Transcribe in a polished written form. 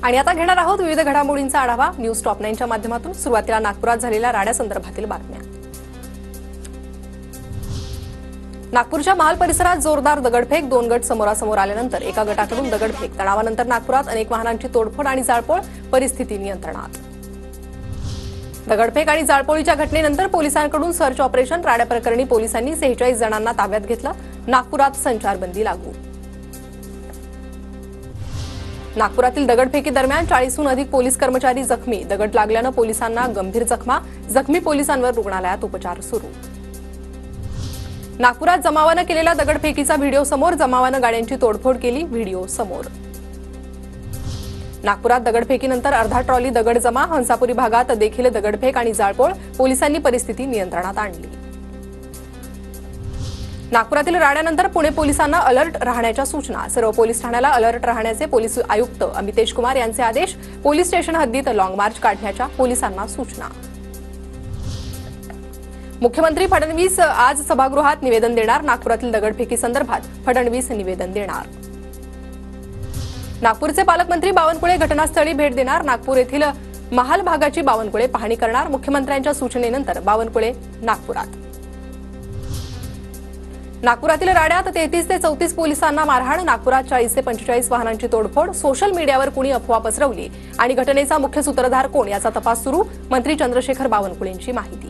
आणि आता घेणार आहोत विविध घडामोडींचा आढावा न्यूज टॉप 9 च्या माध्यमातून। सुरुवातीला नागपुरात झालेल्या राड्यासंदर्भातील बातम्या। नागपूरच्या महाल परिसरात जोरदार दगडफेक, 2 गट समोरासमोर आल्यानंतर एका गटाकडून दगडफेक, तणावानंतर नागपुरात अनेक वाहनांची तोडफोड आणि जाळपोळ, परिस्थिती नियंत्रणात। दगडफेक आणि जाळपोळीच्या घटनेनंतर पोलिसांकडून सर्च ऑपरेशन, राड्या प्रकरणी पोलिसांनी 46 जणांना ताब्यात घेतलं। नागपुरात संचारबंदी लागू। नागपुरातील दगडफेकी दरम्यान 40हून अधिक पोलीस कर्मचारी जखमी, दगड लागल्यानं पोलिसांना गंभीर जखमा, जखमी पोलिसांवर रुग्णालयात उपचार सुरू। नागपुरात जमावानं केलेल्या दगडफेकीचा व्हिडिओ समोर, जमावानं गाड्यांची तोडफोड केली, व्हिडिओ समोर। नागपुरात दगडफेकीनंतर अर्धा ट्रॉली दगड जमा, हंसापुरी भागात देखील दगडफेक आणि जाळपोळ, पोलिसांनी परिस्थिती नियंत्रणात आणली। नागपुरातील राड्यानंतर पुणे पोलिसांना अलर्ट राहण्याच्या सूचना, सर्व पोलीस ठाण्याला अलर्ट राहण्याचे पोलीस आयुक्त अमितेश कुमार यांचे आदेश, पोलीस स्टेशन हद्दीत लॉंग मार्च काढण्याच्या पोलिसांना सूचना। मुख्यमंत्री फडणवीस आज सभागृहात निवेदन देणार, नागपुरातील दगडफेकी संदर्भात फडणवीस निवेदन देणार। नागपूरचे पालकमंत्री बावनकुळे घटनास्थळी भेट देणार, नागपूर येथील महाल भागाची बावनकुळे पाहणी करणार, मुख्यमंत्र्यांच्या सूचनेनंतर बावनकुळे नागपुरात। नागपुरातील राड्यात 33 ते 34 पोलिसांना मारहाण, नागपुरात 40 ते 45 वाहनांची तोडफोड, सोशल मीडियावर कुणी अफवा पसरवली आणि घटनेचा मुख्य सूत्रधार कोण याचा तपास सुरू, मंत्री चंद्रशेखर बावनकुळेंची माहिती।